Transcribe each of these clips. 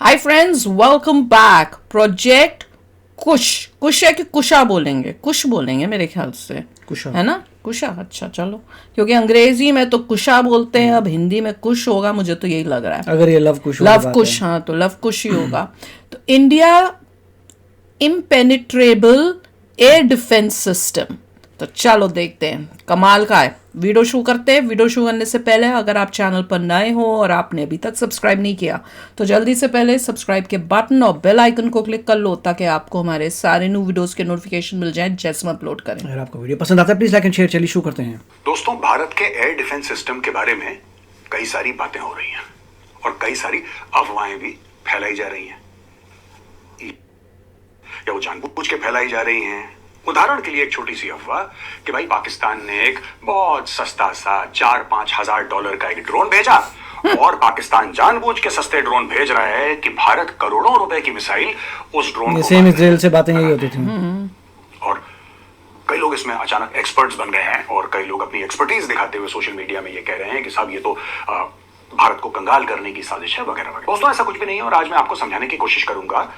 हाय friends, welcome back. Project Kush. Kush है कि कुशा बोलेंगे? कुश बोलेंगे मेरे ख्याल से, कुशा है ना? कुशा, अच्छा चलो। क्योंकि अंग्रेजी में तो कुशा बोलते हैं, अब हिंदी में कुश होगा, मुझे तो यही लग रहा है। अगर ये लव कुश वाली लव बात कुश, है। हाँ तो लव कुश ही होगा। तो India impenetrable air defence system. तो चलो देखते हैं, कमाल का है। वीडियो शुरू करते हैं। वीडियो शुरू करने से पहले अगर आप चैनल पर नए हो और आपने अभी तक सब्सक्राइब नहीं किया तो जल्दी से पहले सब्सक्राइब के बटन और बेल आइकन को क्लिक कर लो ताकि आपको हमारे सारे न्यू वीडियोस के नोटिफिकेशन मिल जाएं जैसे हम अपलोड करें। अगर आपको वीडियो पसंद आता है प्लीज लाइक एंड शेयर। चलिए शुरू करते हैं। दोस्तों, भारत के एयर डिफेंस सिस्टम के बारे में कई सारी बातें हो रही हैं और कई सारी अफवाहें भी फैलाई जा रही हैं, या वो जानबूझ के फैलाई जा रही हैं। उदाहरण के लिए एक छोटी सी अफवाह कि भाई पाकिस्तान ने एक बहुत सस्ता सा 4-5 हजार डॉलर का एक ड्रोन भेजा और पाकिस्तान जानबूझ के सस्ते ड्रोन भेज रहा है कि भारत करोड़ों रुपए की मिसाइल उस ड्रोन को सेम इसराइल से बातें यही होती थी। और कई लोग इसमें अचानक एक्सपर्ट्स बन गए हैं और कई लोग अपनी एक्सपर्टीज दिखाते हुए सोशल मीडिया में ये कह रहे हैं कि साहब ये तो भारत को कंगाल करने की साजिश है वगैरह वगैरह। दोस्तों, ऐसा कुछ भी नहीं है और आज मैं आपको समझाने की कोशिश करूंगा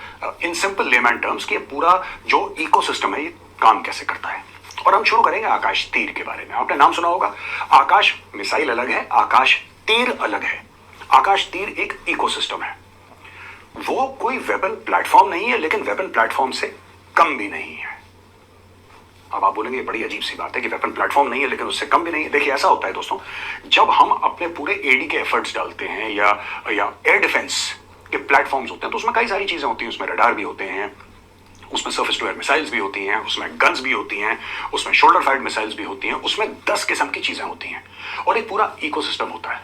इन सिंपल लेमैन टर्म्स कि पूरा जो इकोसिस्टम है ये काम कैसे करता है। और हम शुरू करेंगे आकाश तीर के बारे में। आपने नाम सुना होगा। आकाश मिसाइल अलग है, आकाश तीर अलग है। आकाश तीर एक इकोसिस्टम है। वो कोई वेपन प्लेटफॉर्म नहीं है, लेकिन वेपन प्लेटफॉर्म से कम भी नहीं है। अब आप बोलेंगे बड़ी अजीब सी बात है कि वेपन प्लेटफॉर्म नहीं है लेकिन उससे कम भी नहीं है। देखिए, ऐसा होता है दोस्तों, जब हम अपने पूरे एडी के एफर्ट्स डालते हैं या एयर डिफेंस के प्लेटफॉर्म्स होते हैं तो उसमें कई सारी चीजें होती हैं। उसमें रडार भी होते हैं, उसमें सर्फेस टू एयर मिसाइल्स भी होती हैं, उसमें गन्स भी होती हैं, उसमें शोल्डर फायर्ड मिसाइल्स भी होती हैं, उसमें 10 किस्म की चीजें होती हैं और एक पूरा इकोसिस्टम होता है।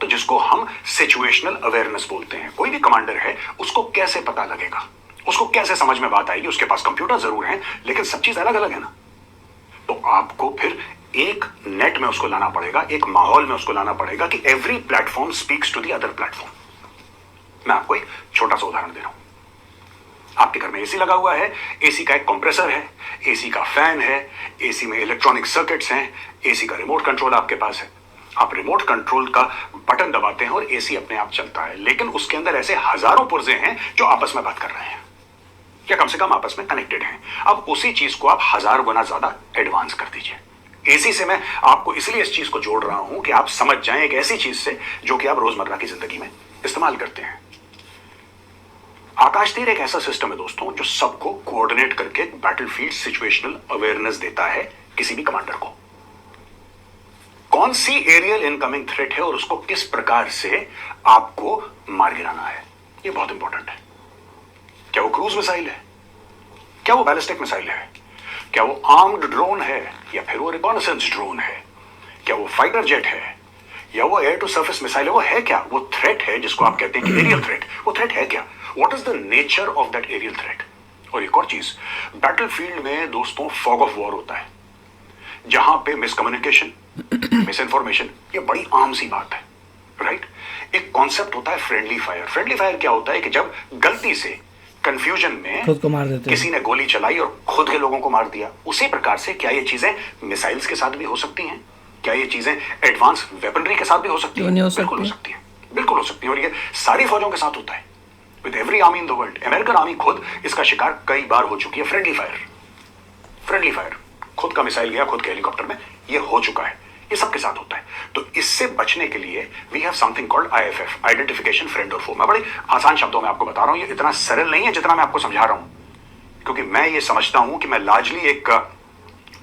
तो जिसको हम सिचुएशनल अवेयरनेस बोलते हैं। कोई भी कमांडर है, उसको कैसे पता लगेगा, उसको कैसे समझ में बात आएगी? उसके पास कंप्यूटर जरूर है लेकिन सब चीज अलग अलग है ना। तो आपको फिर एक नेट में उसको लाना पड़ेगा, एक माहौल में उसको लाना पड़ेगा कि every platform speaks to the other platform. मैं आपको एक छोटा सा उदाहरण दे रहा हूं। आपके घर में एसी लगा हुआ है, एसी का एक कंप्रेसर है, एसी का फैन है, एसी में इलेक्ट्रॉनिक सर्किट्स हैं, एसी का रिमोट कंट्रोल आपके पास है। आप रिमोट कंट्रोल का बटन दबाते हैं और एसी अपने आप चलता है, लेकिन उसके अंदर ऐसे हजारों पुर्जे हैं जो आपस में बात कर रहे हैं या कम से कम आपस में कनेक्टेड हैं। अब उसी चीज को आप 1000 गुना ज्यादा एडवांस कर दीजिए। एसी से मैं आपको इसलिए इस चीज को जोड़ रहा हूं कि आप समझ जाएं एक ऐसी चीज से जो कि आप रोजमर्रा की जिंदगी में इस्तेमाल करते हैं। आकाश तीर एक ऐसा सिस्टम है दोस्तों जो सबको कोऑर्डिनेट करके बैटलफील्ड सिचुएशनल अवेयरनेस देता है किसी भी कमांडर को। कौन सी एरियल इनकमिंग थ्रेट है और उसको किस प्रकार से आपको मार गिराना है, यह बहुत इंपॉर्टेंट है। क्या वो क्रूज मिसाइल है, क्या वो बैलिस्टिक मिसाइल है, क्या वो आर्म्ड ड्रोन है या फिर वो रिकॉनेसेंस ड्रोन है, क्या वो फाइटर जेट है या वो एयर टू सरफेस मिसाइल है, वो है क्या? वो थ्रेट है जिसको आप कहते हैं कि एरियल थ्रेट। वो थ्रेट है क्या? What is the nature of that aerial threat? और एक और चीज, बैटलफील्ड में दोस्तों फॉग ऑफ वॉर होता है जहां पे मिसकम्युनिकेशन, मिस इंफॉर्मेशन, ये बड़ी आम सी बात है, राइट? एक कॉन्सेप्ट होता है फ्रेंडली फायर। फ्रेंडली फायर क्या होता है कि जब गलती से कंफ्यूजन में खुद को मार देते किसी ने गोली चलाई और खुद के लोगों को मार दिया। उसी प्रकार से क्या ये चीजें मिसाइल्स के साथ भी हो सकती हैं? क्या ये चीजें एडवांस वेपनरी के साथ भी हो सकती हैं? बिल्कुल हो सकती है, बिल्कुल हो सकती है। और ये सारी फौजों के साथ होता है, with every army in the world. American army खुद इसका शिकार कई बार हो चुकी है। फ्रेंडली फायर, फ्रेंडली फायर, खुद का मिसाइल गया खुद के हेलीकॉप्टर में, ये हो चुका है। ये सबके साथ होता है। तो इससे बचने के लिए we have something called IFF, identification friend or foe. मैं बड़े आसान शब्दों में आपको बता रहा हूं, ये इतना सरल नहीं है जितना मैं आपको समझा रहा हूं, क्योंकि मैं ये समझता हूं कि मैं लार्जली एक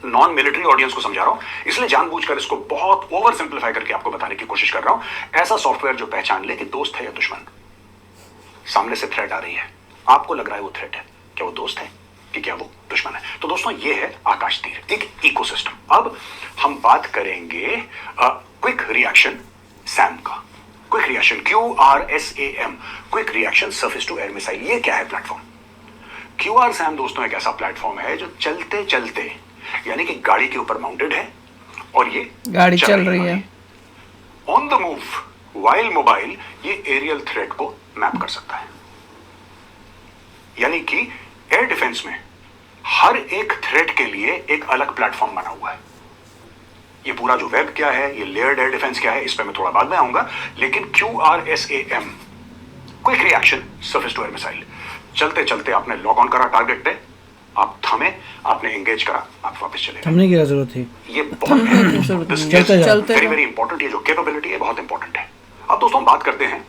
नॉन मिलिट्री ऑडियंस को समझा रहा हूं, इसलिए जानबूझकर इसको बहुत ओवर सिंप्लीफाई करके आपको बताने की कोशिश कर रहा हूं। ऐसा सॉफ्टवेयर जो पहचान ले कि दोस्त है या दुश्मन। सामने से थ्रेट आ रही है, आपको लग रहा है वो थ्रेट है, क्या वो दोस्त है कि क्या वो दुश्मन है? तो दोस्तों, ये है आकाश तीर, एक इकोसिस्टम। अब हम बात करेंगे क्विक रिएक्शन सैम का। Quick reaction, QRSAM, quick reaction surface to air missile. ये क्या है प्लेटफॉर्म? QRSAM दोस्तों एक ऐसा प्लेटफॉर्म है जो चलते चलते, यानी कि गाड़ी के ऊपर माउंटेड है और ये गाड़ी चल रही है on the move while mobile, ये एरियल थ्रेट को मैप कर सकता है। यानी कि एयर डिफेंस में हर एक थ्रेट के लिए एक अलग प्लेटफॉर्म बना हुआ है। ये पूरा जो वेब क्या है, ये लेयर्ड एयर डिफेंस क्या है, इस पर मैं थोड़ा बाद में आऊंगा, लेकिन QRSAM quick reaction surface to air missile. चलते चलते आपने लॉक ऑन करा टारगेट पे, आप थमे, आपने एंगेज करा, आप वापस चले गए। थमने की क्या जरूरत थी? ये बहुत चलते जाओ। वेरी वेरी इंपॉर्टेंट, ये जो कैपेबिलिटी है बहुत इंपॉर्टेंट है। अब दोस्तों हम बात करते हैं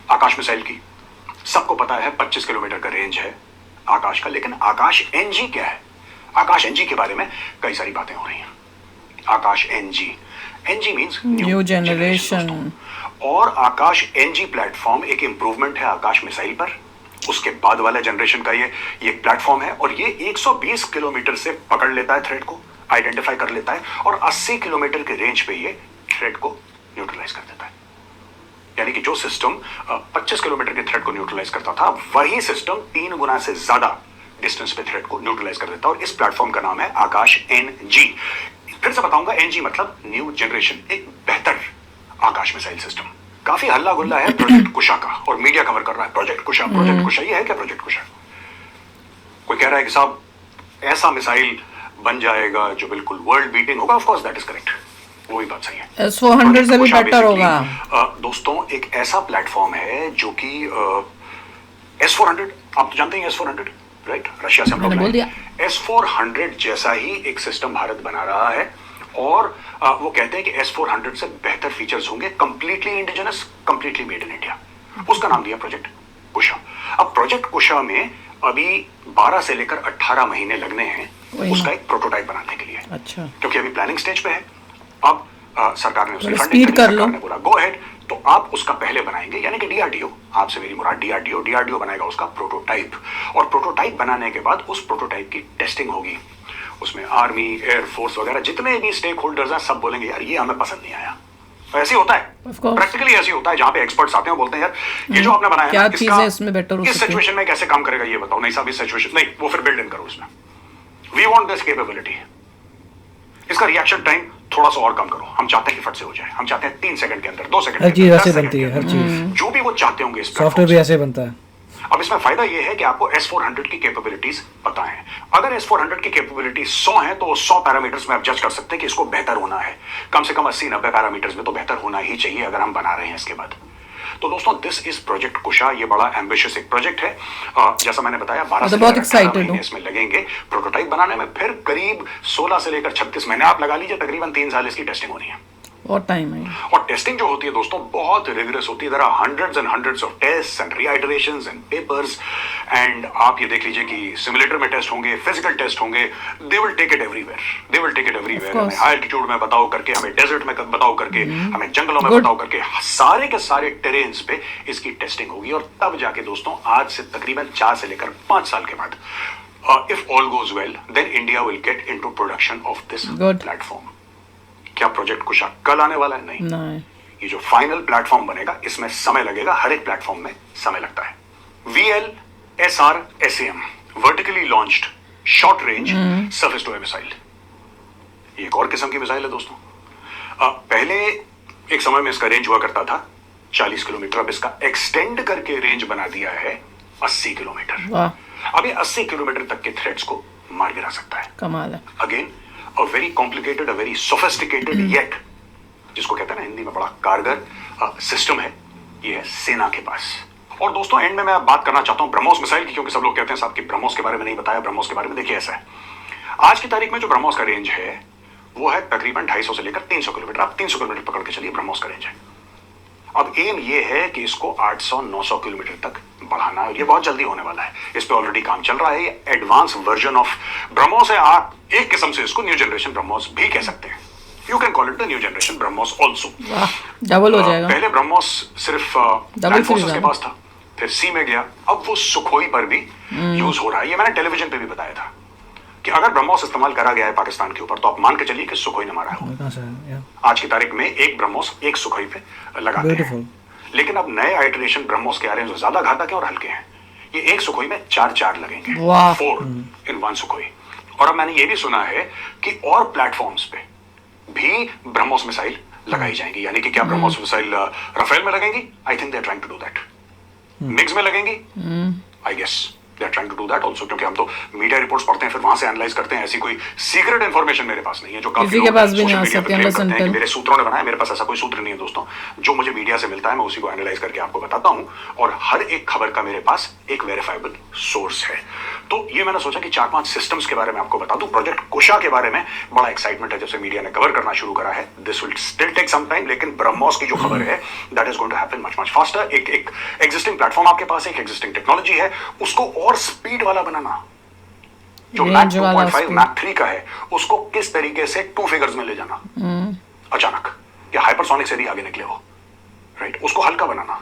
आकाश मिसाइल की। सबको पता है 25 किलोमीटर का रेंज है आकाश का, लेकिन आकाश एनजी क्या है? आकाश एनजी के बारे में कई सारी बातें हो रही हैं। Akash NG, NG means new generation, और आकाश एनजी प्लेटफॉर्म एक इंप्रूवमेंट है आकाश मिसाइल पर। उसके बाद वाला जनरेशन का ये एक प्लेटफॉर्म है, और ये 120 किलोमीटर से पकड़ लेता है थ्रेट को, आइडेंटिफाई कर लेता है, और 80 किलोमीटर के रेंज पे ये थ्रेट को न्यूट्रलाइज कर देता है। यानी कि जो सिस्टम 25 किलोमीटर के थ्रेट को न्यूट्रलाइज करता था, वही सिस्टम 3 गुना से ज्यादा डिस्टेंस पे थ्रेट को न्यूट्रलाइज कर देता है। और इस प्लेटफॉर्म का नाम है आकाश एनजी। फिर से बताऊंगा, एनजी मतलब न्यू जनरेशन, एक बेहतर आकाश मिसाइल सिस्टम। काफी हल्ला गुल्ला है प्रोजेक्ट कुशा का, और मीडिया कवर कर रहा है प्रोजेक्ट कुशा, प्रोजेक्ट कुशा। ये है क्या प्रोजेक्ट कुशा? कोई कह रहा है कि साहब ऐसा मिसाइल बन जाएगा जो बिल्कुल वर्ल्ड बीटिंग होगा। Of course that is correct, वो भी बात सही है। S-400 से भी बेटर होगा। दोस्तों एक ऐसा प्लेटफॉर्म है जो कि S-400, आप तो जानते हैं S-400, राइट? रशिया से हम लोग मैंने बोल दिया। S-400 जैसा ही एक सिस्टम भारत बना रहा है, और वो कहते हैं कि S-400 से बेहतर फीचर्स होंगे, completely indigenous, completely made in India. उसका नाम दिया प्रोजेक्ट कुशा। अब प्रोजेक्ट कुशा में अभी 12 से लेकर 18 महीने लगने हैं उसका एक प्रोटोटाइप बनाने के लिए। अच्छा, क्योंकि अभी प्लानिंग स्टेज पे है। अब सरकार ने उसकी फंडिंग स्पीड करी, कर लो। सरकार ने बोला गो अहेड, तो आप उसका पहले बनाएंगे, यानी कि डीआरडीओ, आपसे मेरी मुराद डीआरडीओ बनाएगा उसका प्रोटोटाइप। और प्रोटोटाइप बनाने के बाद उस प्रोटोटाइप की टेस्टिंग होगी। उसमें आर्मी, एयरफोर्स वगैरह जितने भी स्टेक होल्डर्स हैं, सब बोलेंगे यार ये हमें पसंद नहीं आया। तो ऐसे होता है, Of course. प्रैक्टिकली ऐसे होता है, जहां पे एक्सपर्ट्स आते हैं बोलते हैं यार ये जो आपने बनाया क्या ना, चीजें इसमें बेटर हो इस सकती है? सिचुएशन में कैसे काम करेगा ये बताओ। नहीं साहब इस सिचुएशन नहीं, वो फिर बिल्ड इन करो इसमें। वी वांट दिस कैपेबिलिटी, इसका रिएक्शन टाइम थोड़ा सा और कम करो। हम चाहते हैं कि फट से हो जाए, हम चाहते हैं 3 सेकंड के अंदर, 2 सेकंड हर चीज ऐसे बनती है, हर चीज। जो भी वो चाहते होंगे इस सॉफ्टवेयर प्लेटफॉर्म भी से। ऐसे बनता है। अब इसमें फायदा ये है कि आपको S-400 की कैपेबिलिटीज पता है। अगर S-400 की कैपेबिलिटी 100 है, तो 100 पैरामीटर्स में आप जज कर सकते हैं कि इसको बेहतर होना है। कम से कम 80-90 पैरामीटर्स में तो बेहतर होना ही चाहिए अगर हम बना रहे हैं इसके बाद। तो दोस्तों दिस इज प्रोजेक्ट कुशा। ये बड़ा एम्बिशियस एक प्रोजेक्ट है। जैसा मैंने बताया 12 से बहुत लेकर 18 excited महीने हूं। इसमें लगेंगे प्रोटोटाइप बनाने में। फिर करीब 16 से लेकर 36 महीने आप लगा लीजिए, तकरीबन 3 साल इसकी टेस्टिंग होनी है। और टाइम है। और टेस्टिंग जो होती है दोस्तों बहुत रिगरस होती है। There are hundreds and hundreds of tests and reiterations and papers, and आप ये देख लीजिए कि सिमुलेटर में टेस्ट होंगे, फिजिकल टेस्ट होंगे। They will take it everywhere, they will take it everywhere. हमें हाई एल्टीट्यूड में बताओ करके, हमें डेजर्ट में बताओ करके, हमें जंगलों में Good. बताओ करके, सारे के सारे टेरेन्स पे इसकी टेस्टिंग होगी। और तब जाके दोस्तों आज से तकरीबन 4 से लेकर 5 साल के बाद, if all goes well, then India will get into production of this Good. Platform. क्या प्रोजेक्ट कुशा कल आने वाला है? नहीं, नहीं, ये जो फाइनल प्लेटफॉर्म बनेगा इसमें समय लगेगा। हर एक प्लेटफॉर्म में समय लगता है। VLSR-SAM, vertically launched short range surface to air missile, ये एक और किस्म की मिसाइल है दोस्तों। पहले एक समय में इसका रेंज हुआ करता था 40 किलोमीटर, अब इसका एक्सटेंड करके रेंज बना दिया है 80 किलोमीटर। वाह अब ये 80 किलोमीटर तक के थ्रेट्स को मार गिरा सकता है। कमाल है। Again a very complicated, a very sophisticated yet, जिसको कहते हैं ना हिंदी में बड़ा कारगर सिस्टम है, ये है सेना के पास। और दोस्तों एंड में मैं बात करना चाहता हूं ब्रह्मोस मिसाइल की, क्योंकि सब लोग कहते हैं साहब कि ब्रह्मोस के बारे में नहीं बताया। ब्रह्मोस के बारे में देखिए ऐसा है, आज की तारीख में जो ब्रह्मोस का रेंज है वो है तकरीबन 250 से लेकर 300 किलोमीटर। आप 300 किलोमीटर पकड़ के चलिए, ब्रह्मोस का रेंज है। अब एम ये है कि इसको 800-900 किलोमीटर तक बढ़ाना है, और ये बहुत जल्दी होने वाला है। इस पे ऑलरेडी काम चल रहा है। ये एडवांस वर्जन ऑफ ब्रह्मोस है। आप एक किस्म से इसको न्यू जनरेशन ब्रह्मोस भी कह सकते हैं। You can call it the new generation BrahMos also. वाह, डबल हो जाएगा। पहले ब्रह्मोस सिर्फ Double लैंड फोर्सेस free के पास था, फिर सी में गया, अब वो सुखोई पर भी यूज हो रहा है। ये मैंने टेलीविजन पे भी बताया था कि अगर ब्रह्मोस इस्तेमाल करा गया है पाकिस्तान के ऊपर, तो आप मान के चलिए कि सुखोई ने मारा है। कहाँ से है? Yeah. आज की तारीख में एक ब्रह्मोस एक सुखोई पे लगाते Beautiful. हैं। लेकिन अब नए आइटरेशन ब्रह्मोस के आ रहे हैं जो ज्यादा घातक है और हल्के हैं। ये एक सुखोई में 4 लगेंगे, वाह। 4 इन 1 सुखोई। और अब मैंने ये भी सुना है कि और प्लेटफॉर्म्स पे भी ब्रह्मोस मिसाइल लगाई जाएंगी। यानी कि क्या ब्रह्मोस मिसाइल राफेल में लगेंगी? I think they are trying to do that. MiGs में लगेंगी? I guess they are trying to do that also, क्योंकि हम तो मीडिया रिपोर्ट्स पढ़ते हैं फिर वहां से एनालाइज करते हैं, ऐसी कोई सीक्रेट इन्फॉर्मेशन मेरे पास नहीं है जो काफी किसी के पास भी नहीं आ सोशल मीडिया सकती, पे क्लेम करते हैं कि simple। मेरे सूत्रों ने बनाया। मेरे पास ऐसा कोई सूत्र नहीं है दोस्तों, जो मुझे मीडिया से मिलता है मैं उसी को एनालाइज करके आपको बताता हूं, और हर एक खबर का मेरे पास एक वेरीफाइबल सोर्स है। तो ये मैंने सोचा कि 4-5 सिस्टम्स के बारे में आपको बता दूं। प्रोजेक्ट कुशा के बारे में बड़ा एक्साइटमेंट है, जब से मीडिया ने कवर करना शुरू करा है। This will still take some time, लेकिन ब्रह्मोस की जो खबर है that is going to happen much much faster. एक एग्जिस्टिंग प्लेटफॉर्म आपके पास, एक एग्जिस्टिंग टेक्नोलॉजी है, उसको और स्पीड वाला बनाना। जो मैक 2.5 मैक 3 का है उसको किस तरीके से 2 फिगर्स में ले जाना अचानक, या हाइपरसोनिक से भी आगे निकले हो, राइट, उसको हल्का बनाना,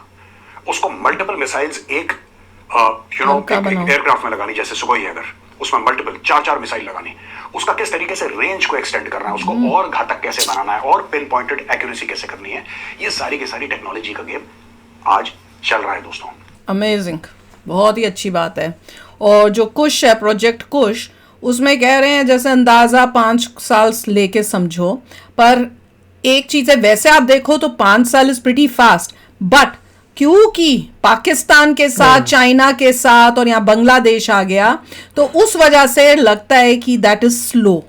उसको मल्टीपल मिसाइल्स एक एयरक्राफ्ट में लगानी, जैसे सुखोई है, अगर उसमें मल्टीपल 4-4 मिसाइल लगानी, उसका किस तरीके से रेंज को एक्सटेंड करना है, उसको और घातक कैसे बनाना है, और पिन पॉइंटेड एक्यूरेसी कैसे करनी है, ये सारी की सारी टेक्नोलॉजी का गेम आज चल रहा है दोस्तों। अमेजिंग, बहुत ही अच्छी बात है। और जो कुश है, प्रोजेक्ट कुश, उसमें कह रहे हैं जैसे अंदाजा 5 साल लेके समझो, पर एक चीज है, वैसे आप देखो तो 5 साल इज प्रीटी फास्ट, बट क्योंकि पाकिस्तान के साथ, चाइना के साथ और यहाँ बांग्लादेश आ गया, तो उस वजह से लगता है कि दैट इज स्लो।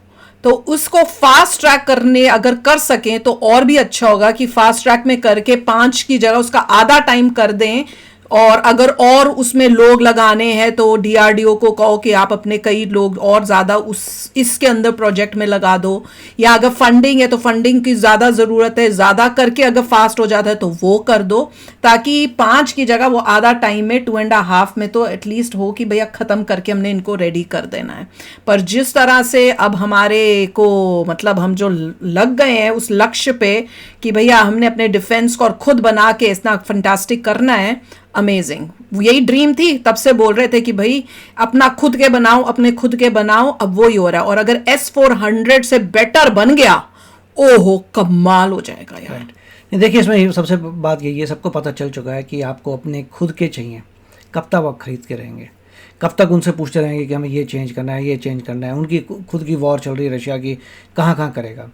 तो उसको फास्ट ट्रैक करने अगर कर सकें तो और भी अच्छा होगा कि फास्ट ट्रैक में करके 5 की जगह उसका आधा टाइम कर दें, और अगर और उसमें लोग लगाने हैं तो डीआरडीओ को कहो कि आप अपने कई लोग और ज़्यादा इसके अंदर प्रोजेक्ट में लगा दो, या अगर फंडिंग है तो फंडिंग की ज़्यादा ज़रूरत है, ज़्यादा करके अगर फास्ट हो जाता है तो वो कर दो, ताकि 5 की जगह वो आधा टाइम में 2.5 में तो एटलीस्ट हो कि भैया ख़त्म करके हमने इनको रेडी कर देना है। पर जिस तरह से अब हमारे को मतलब हम जो लग गए हैं उस लक्ष्य पे कि भैया हमने अपने डिफेंस को और खुद बना के इतना फंटास्टिक करना है, अमेजिंग। यही ड्रीम थी, तब से बोल रहे थे कि भाई अपना खुद के बनाओ, अपने खुद के बनाओ, अब वो ही हो रहा है। और अगर S-400 से बेटर बन गया, ओहो कमाल हो जाएगा यार। नहीं देखिए, इसमें सबसे बात यही है, सबको पता चल चुका है कि आपको अपने खुद के चाहिए। कब तक आप खरीद के रहेंगे, कब तक उनसे पूछते रहेंगे कि हमें ये चेंज करना है, ये चेंज करना है। उनकी खुद की वॉर चल रही है रशिया की, कहाँ कहाँ करेगा।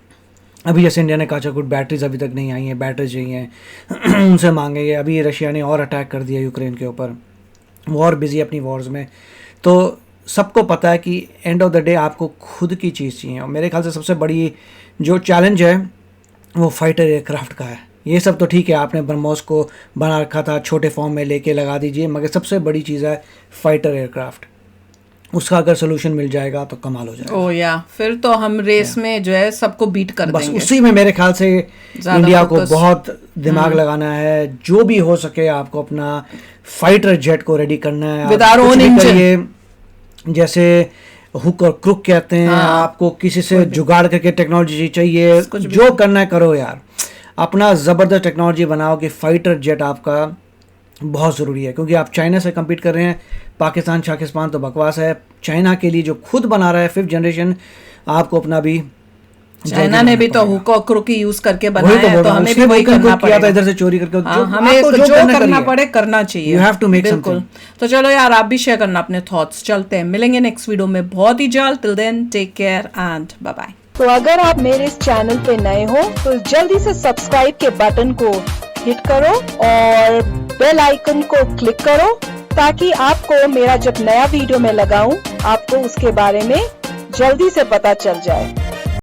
अभी जैसे इंडिया ने कहा कुछ बैटरीज अभी तक नहीं आई हैं, बैटरीज चाहिए उनसे मांगेंगे। अभी रशिया ने और अटैक कर दिया यूक्रेन के ऊपर, वो और बिजी अपनी वॉर्स में। तो सबको पता है कि एंड ऑफ द डे आपको खुद की चीज़ चाहिए। और मेरे ख्याल से सबसे बड़ी जो चैलेंज है वो फाइटर एयरक्राफ्ट का है। ये सब तो ठीक है, आपने ब्रह्मोस को बना रखा था, छोटे फॉर्म में लेके लगा दीजिए, मगर सबसे बड़ी चीज़ है फाइटर एयरक्राफ्ट। उसका अगर सोल्यूशन मिल जाएगा तो कमाल हो जाएगा। ओ या फिर तो हम रेस में जो है सबको बीट कर बस देंगे। उसी में मेरे ख्याल से इंडिया को बहुत दिमाग लगाना है। जो भी हो सके आपको अपना फाइटर जेट को रेडी करना है। With our कुछ own भी engine। करिए, जैसे हुक और क्रुक कहते हैं, आपको किसी से जुगाड़ करके टेक्नोलॉजी चाहिए, जो करना है करो यार। अपना ज़बरदस्त टेक्नोलॉजी बनाओ कि फाइटर जेट आपका बहुत ज़रूरी है, क्योंकि आप चाइना से कम्पीट कर रहे हैं। पाकिस्तान शाकिस्तान तो बकवास है। चाइना के लिए जो खुद बना रहा है 5th जनरेशन, आपको अपना भी, चाइना ने भी तो हुक और क्रुक यूज करके बनाया है, तो हमें भी वही करना किया था, पड़ेगा। इधर से चोरी करके। हमें जो करना पड़े करना चाहिए। You have to make बिल्कुल। something। तो चलो यार, आप भी शेयर करना अपने थॉट्स। चलते हैं, मिलेंगे नेक्स्ट वीडियो में बहुत ही जल्द। Till then take care and bye bye. तो अगर आप मेरे इस चैनल पे नए हो तो जल्दी से सब्सक्राइब के बटन को हिट करो और बेल आइकन को क्लिक करो, ताकि आपको मेरा जब नया वीडियो मैं लगाऊं आपको उसके बारे में जल्दी से पता चल जाए।